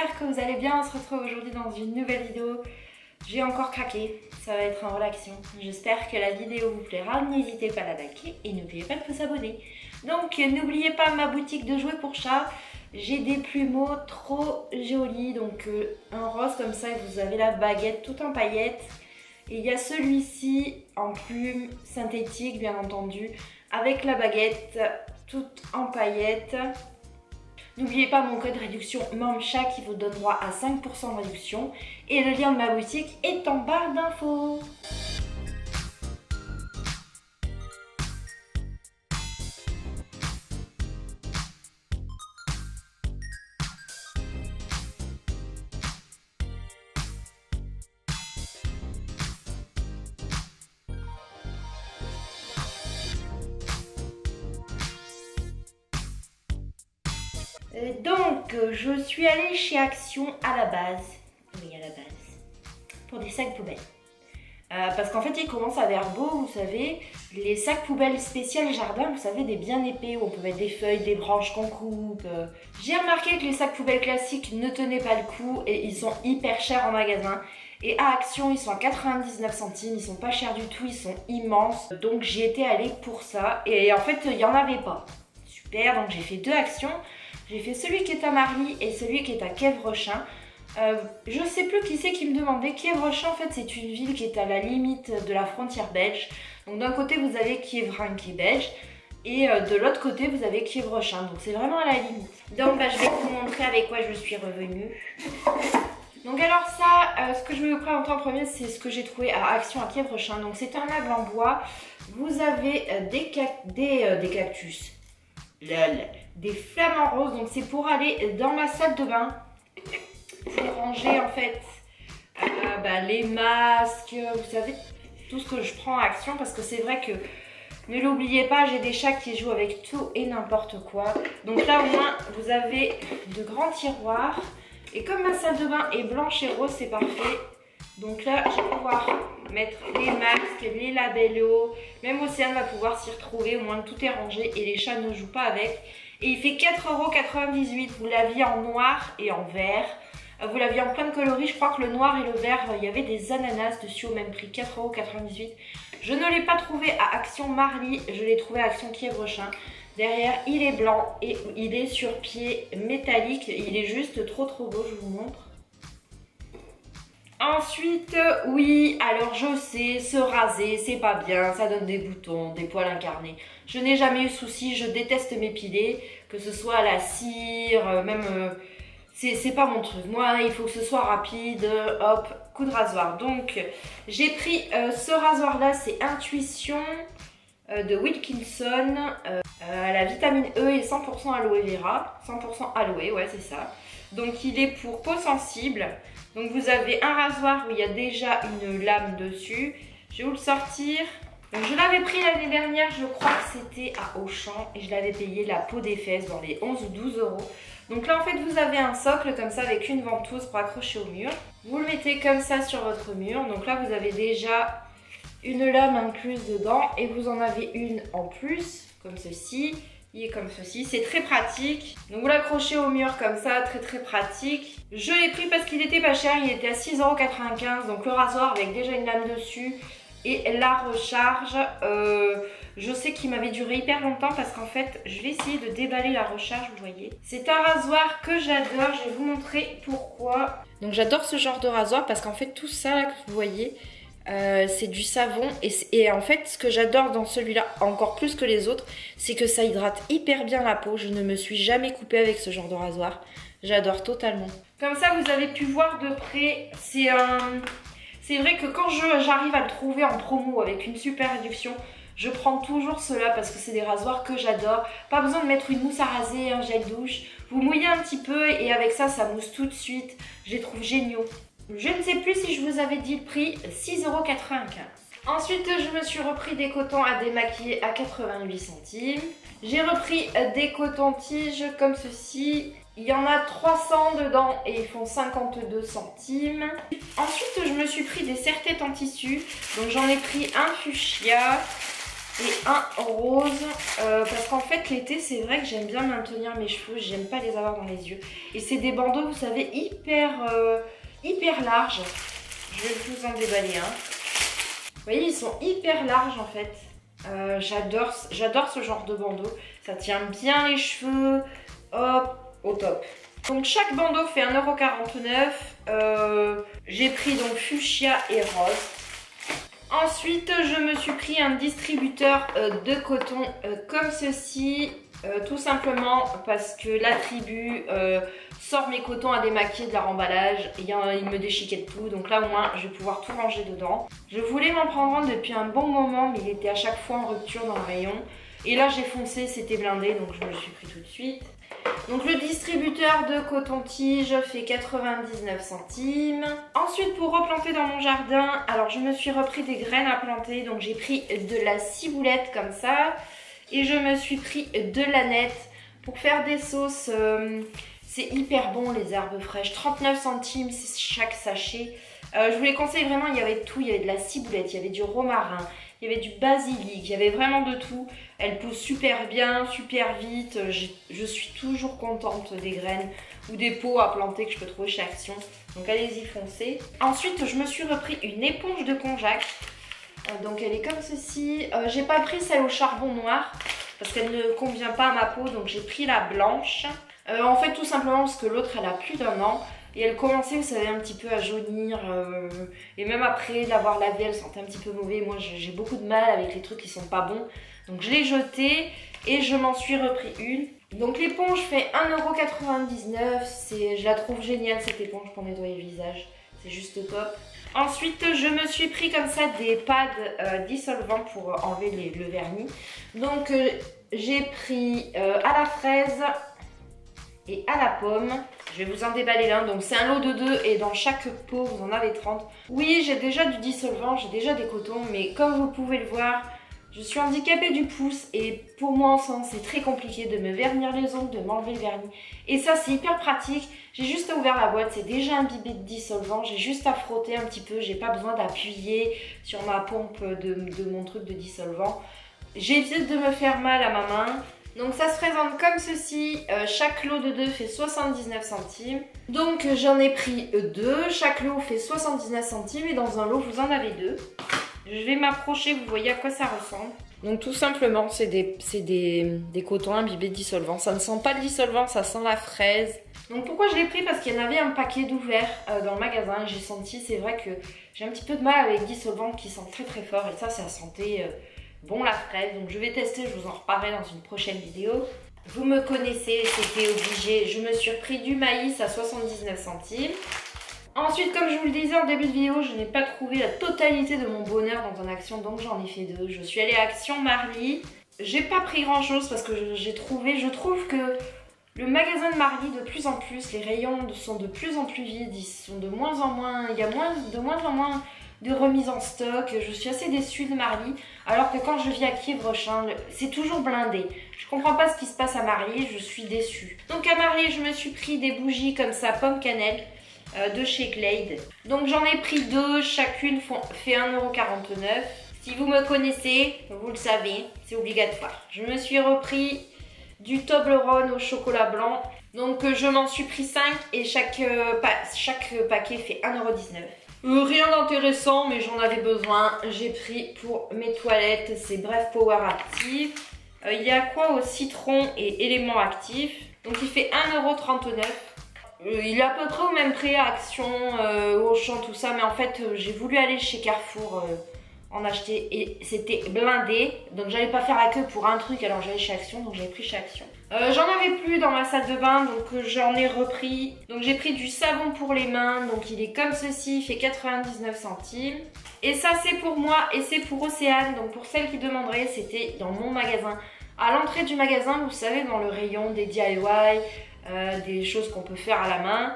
j'espère que vous allez bien. On se retrouve aujourd'hui dans une nouvelle vidéo. J'ai encore craqué, ça va être en relaxation. J'espère que la vidéo vous plaira. N'hésitez pas à la liker et n'oubliez pas de vous abonner. Donc n'oubliez pas ma boutique de jouets pour chat. J'ai des plumeaux trop jolis, donc un rose comme ça et vous avez la baguette tout en paillettes. Et il y a celui-ci en plume synthétique bien entendu, avec la baguette toute en paillettes. N'oubliez pas mon code réduction MAMCHA qui vous donne droit à 5% de réduction. Et le lien de ma boutique est en barre d'infos. Donc, je suis allée chez Action à la base, oui à la base, pour des sacs poubelles. Parce qu'en fait, il commence à faire beau, vous savez, les sacs poubelles spéciales jardin, vous savez, des bien épais où on peut mettre des feuilles, des branches qu'on coupe. J'ai remarqué que les sacs poubelles classiques ne tenaient pas le coup et ils sont hyper chers en magasin. Et à Action, ils sont à 99 centimes, ils sont pas chers du tout, ils sont immenses. Donc j'y étais allée pour ça et en fait, il n'y en avait pas. Super, donc j'ai fait deux Actions. J'ai fait celui qui est à Marly et celui qui est à Kievrechin. Je sais plus qui c'est qui me demandait. Kievrechin, en fait, c'est une ville qui est à la limite de la frontière belge. Donc d'un côté, vous avez Kievrin qui est belge. Et de l'autre côté, vous avez Kievrechin. Donc c'est vraiment à la limite. Donc je vais vous montrer avec quoi je suis revenue. Donc alors ça, ce que je vais vous présenter en premier, c'est ce que j'ai trouvé à Action à Kievrechin. Donc c'est un meuble en bois. Vous avez des cactus. Des flamants roses, donc c'est pour aller dans ma salle de bain pour ranger en fait les masques, vous savez, tout ce que je prends à Action, parce que c'est vrai que ne l'oubliez pas, j'ai des chats qui jouent avec tout et n'importe quoi. Donc là au moins vous avez de grands tiroirs et comme ma salle de bain est blanche et rose, c'est parfait. Donc là, je vais pouvoir mettre les masques, les labellos, même Océane va pouvoir s'y retrouver, au moins tout est rangé et les chats ne jouent pas avec. Et il fait 4,98 €, vous l'aviez en noir et en vert, vous l'aviez en plein de coloris, je crois que le noir et le vert, il y avait des ananas dessus au même prix, 4,98 €. Je ne l'ai pas trouvé à Action Marly, je l'ai trouvé à Action Kievrechin. Derrière, il est blanc et il est sur pied métallique, il est juste trop beau, je vous montre. Ensuite, oui, alors je sais, se raser, c'est pas bien, ça donne des boutons, des poils incarnés. Je n'ai jamais eu souci, je déteste m'épiler, que ce soit à la cire, même, c'est pas mon truc. Moi, il faut que ce soit rapide, hop, coup de rasoir. Donc, j'ai pris ce rasoir-là, c'est Intuition de Wilkinson, la vitamine E et 100% aloe vera, 100% aloe, ouais c'est ça. Donc, il est pour peau sensible. Donc vous avez un rasoir où il y a déjà une lame dessus. Je vais vous le sortir. Donc je l'avais pris l'année dernière, je crois que c'était à Auchan. Et je l'avais payé la peau des fesses dans les 11 ou 12 €. Donc là en fait vous avez un socle comme ça avec une ventouse pour accrocher au mur. Vous le mettez comme ça sur votre mur. Donc là vous avez déjà une lame incluse dedans. Et vous en avez une en plus, comme ceci. Il est comme ceci, c'est très pratique. Donc vous l'accrochez au mur comme ça, très pratique. Je l'ai pris parce qu'il était pas cher, il était à 6,95 €. Donc le rasoir avec déjà une lame dessus et la recharge. Je sais qu'il m'avait duré hyper longtemps parce qu'en fait, je vais essayer de déballer la recharge, vous voyez. C'est un rasoir que j'adore, je vais vous montrer pourquoi. Donc j'adore ce genre de rasoir parce qu'en fait tout ça là que vous voyez, c'est du savon et en fait ce que j'adore dans celui-là encore plus que les autres, c'est que ça hydrate hyper bien la peau. Je ne me suis jamais coupée avec ce genre de rasoir, j'adore totalement. Comme ça vous avez pu voir de près, c'est vrai que quand j'arrive à le trouver en promo avec une super réduction, je prends toujours cela parce que c'est des rasoirs que j'adore. Pas besoin de mettre une mousse à raser, un gel douche, vous mouillez un petit peu et avec ça, ça mousse tout de suite. Je les trouve géniaux. Je ne sais plus si je vous avais dit le prix, 6,95 €. Ensuite, je me suis repris des cotons à démaquiller à 88 centimes. J'ai repris des cotons-tiges comme ceci. Il y en a 300 dedans et ils font 52 centimes. Ensuite, je me suis pris des serre-têtes en tissu. Donc j'en ai pris un fuchsia, et un rose. Parce qu'en fait, l'été, c'est vrai que j'aime bien maintenir mes cheveux. J'aime pas les avoir dans les yeux. Et c'est des bandeaux, vous savez, hyper larges. Je vais vous en déballer un. Vous voyez, ils sont hyper larges en fait. J'adore ce genre de bandeau. Ça tient bien les cheveux. Hop, au top. Donc chaque bandeau fait 1,49 €. J'ai pris donc fuchsia et rose. Ensuite, je me suis pris un distributeur de coton comme ceci. Tout simplement parce que la tribu sort mes cotons à démaquiller de leur emballage et il me déchiquette tout, donc là au moins je vais pouvoir tout ranger dedans. Je voulais m'en prendre un depuis un bon moment, mais il était à chaque fois en rupture dans le rayon et là j'ai foncé, c'était blindé, donc je me le suis pris tout de suite. Donc le distributeur de coton-tige fait 99 centimes. Ensuite, pour replanter dans mon jardin, alors je me suis repris des graines à planter, donc j'ai pris de la ciboulette comme ça. Et je me suis pris de l'aneth pour faire des sauces. C'est hyper bon les herbes fraîches. 39 centimes chaque sachet. Je vous les conseille vraiment, il y avait tout. Il y avait de la ciboulette, il y avait du romarin, il y avait du basilic, il y avait vraiment de tout. Elles poussent super bien, super vite. Je suis toujours contente des graines ou des pots à planter que je peux trouver chez Action. Donc allez-y, foncez. Ensuite, je me suis repris une éponge de konjac. Donc elle est comme ceci. J'ai pas pris celle au charbon noir parce qu'elle ne convient pas à ma peau, donc j'ai pris la blanche. En fait tout simplement parce que l'autre elle a plus d'1 an et elle commençait, vous savez, un petit peu à jaunir et même après l'avoir lavée elle sentait un petit peu mauvais. Moi j'ai beaucoup de mal avec les trucs qui sont pas bons, donc je l'ai jetée et je m'en suis repris une. Donc l'éponge fait 1,99 €. Je la trouve géniale cette éponge pour nettoyer le visage, c'est juste top. Ensuite, je me suis pris comme ça des pads dissolvants pour enlever le vernis. Donc, j'ai pris à la fraise et à la pomme. Je vais vous en déballer l'un. Donc, c'est un lot de 2 et dans chaque pot, vous en avez 30. Oui, j'ai déjà du dissolvant, j'ai déjà des cotons, mais comme vous pouvez le voir, je suis handicapée du pouce et pour moi en sens c'est très compliqué de me vernir les ongles, de m'enlever le vernis. Et ça c'est hyper pratique, j'ai juste ouvert la boîte, c'est déjà imbibé de dissolvant, j'ai juste à frotter un petit peu, j'ai pas besoin d'appuyer sur ma pompe de mon truc de dissolvant. J'évite de me faire mal à ma main. Donc ça se présente comme ceci, chaque lot de 2 fait 79 centimes. Donc j'en ai pris 2, chaque lot fait 79 centimes et dans un lot vous en avez 2. Je vais m'approcher, vous voyez à quoi ça ressemble. Donc tout simplement, c'est des cotons imbibés de dissolvant. Ça ne sent pas le dissolvant, ça sent la fraise. Donc pourquoi je l'ai pris? Parce qu'il y en avait un paquet d'ouverts dans le magasin. J'ai senti, c'est vrai que j'ai un petit peu de mal avec dissolvant qui sent très fort. Et ça sentait bon la fraise. Donc je vais tester, je vous en reparlerai dans une prochaine vidéo. Vous me connaissez, c'était obligé. Je me suis repris du maïs à 79 centimes. Ensuite, comme je vous le disais en début de vidéo, je n'ai pas trouvé la totalité de mon bonheur dans un Action, donc j'en ai fait 2. Je suis allée à Action Marly. J'ai pas pris grand chose parce que je trouve que le magasin de Marly, de plus en plus, les rayons sont de plus en plus vides, ils sont de moins en moins, il y a de moins en moins de remises en stock. Je suis assez déçue de Marly, alors que quand je vis à Kievrechin, c'est toujours blindé. Je comprends pas ce qui se passe à Marly, je suis déçue. Donc à Marly, je me suis pris des bougies comme ça, pomme cannelle. De chez Glade. Donc j'en ai pris 2, chacune fait 1,49 €. Si vous me connaissez, vous le savez, c'est obligatoire. Je me suis repris du Toblerone au chocolat blanc. Donc je m'en suis pris 5 et chaque paquet fait 1,19 €. Rien d'intéressant, mais j'en avais besoin. J'ai pris pour mes toilettes, c'est Bref Power Active. Il y a quoi au citron et éléments actifs. Donc il fait 1,39 €. Il est à peu près au même prix à Action, Auchan, tout ça, mais en fait j'ai voulu aller chez Carrefour en acheter et c'était blindé, donc j'allais pas faire la queue pour un truc, alors j'allais chez Action, donc j'ai pris chez Action. J'en avais plus dans ma salle de bain, donc j'en ai repris. Donc j'ai pris du savon pour les mains, donc il est comme ceci, il fait 99 centimes. Et ça c'est pour moi et c'est pour Océane, donc pour celles qui demanderaient, c'était dans mon magasin. À l'entrée du magasin, vous savez, dans le rayon des DIY, des choses qu'on peut faire à la main,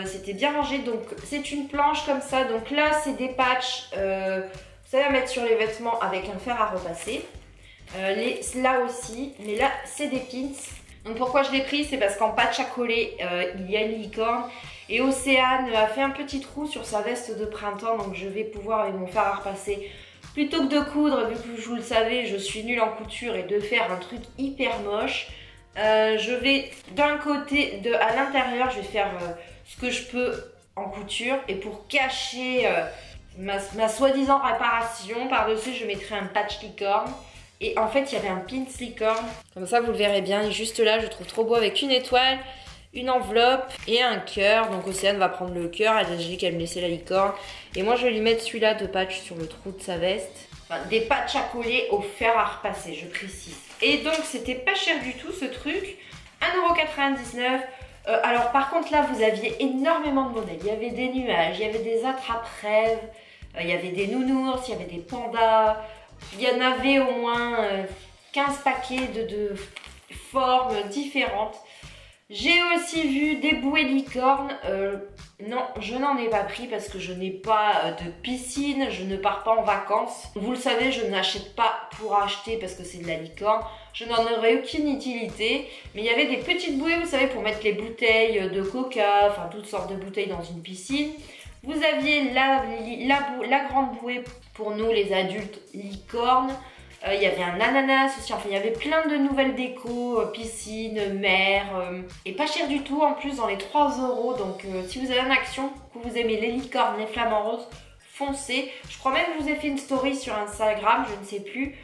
c'était bien rangé. Donc c'est une planche comme ça, donc là c'est des patchs, vous savez, à mettre sur les vêtements avec un fer à repasser. Là aussi, mais là c'est des pins. Donc pourquoi je l'ai pris, c'est parce qu'en patch à coller il y a une licorne et Océane a fait un petit trou sur sa veste de printemps, donc je vais pouvoir avec mon fer à repasser Plutôt que de coudre, vu que vous le savez, je suis nulle en couture et de faire un truc hyper moche, je vais d'un côté, à l'intérieur, je vais faire ce que je peux en couture. Et pour cacher ma soi-disant réparation, par-dessus, je mettrai un patch licorne. Et en fait, il y avait un pins licorne. Comme ça, vous le verrez bien. Et juste là, je le trouve trop beau avec une étoile, une enveloppe et un cœur. Donc Océane va prendre le cœur. Elle a dit qu'elle me laissait la licorne. Et moi, je vais lui mettre celui-là de patch sur le trou de sa veste. Enfin, des patchs à coller au fer à repasser, je précise. Et donc, c'était pas cher du tout ce truc. 1,99 €. Alors, par contre, là, vous aviez énormément de modèles. Il y avait des nuages, il y avait des attrape-rêves, il y avait des nounours, il y avait des pandas. Il y en avait au moins 15 paquets de formes différentes. J'ai aussi vu des bouées licornes. Non, je n'en ai pas pris parce que je n'ai pas de piscine, je ne pars pas en vacances. Vous le savez, je n'achète pas pour acheter parce que c'est de la licorne. Je n'en aurais aucune utilité. Mais il y avait des petites bouées, vous savez, pour mettre les bouteilles de coca, enfin toutes sortes de bouteilles dans une piscine. Vous aviez la grande bouée pour nous les adultes licorne. Il y avait un ananas aussi, enfin il y avait plein de nouvelles décos, piscine, mer, et pas cher du tout en plus dans les 3 €. Donc si vous avez une action, que vous aimez les licornes, les flamants roses, foncez. Je crois même que je vous ai fait une story sur Instagram, je ne sais plus.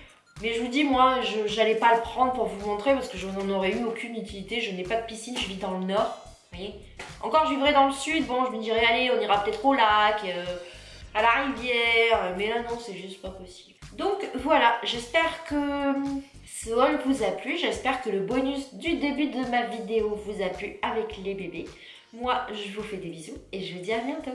Mais je vous dis, moi, je n'allais pas le prendre pour vous montrer parce que je n'en aurais eu aucune utilité. Je n'ai pas de piscine, je vis dans le nord. Vous voyez, encore je vivrais dans le sud, bon je me dirais allez on ira peut-être au lac, à la rivière, mais là non c'est juste pas possible. Donc voilà, j'espère que ce haul vous a plu, j'espère que le bonus du début de ma vidéo vous a plu avec les bébés. Moi je vous fais des bisous et je vous dis à bientôt.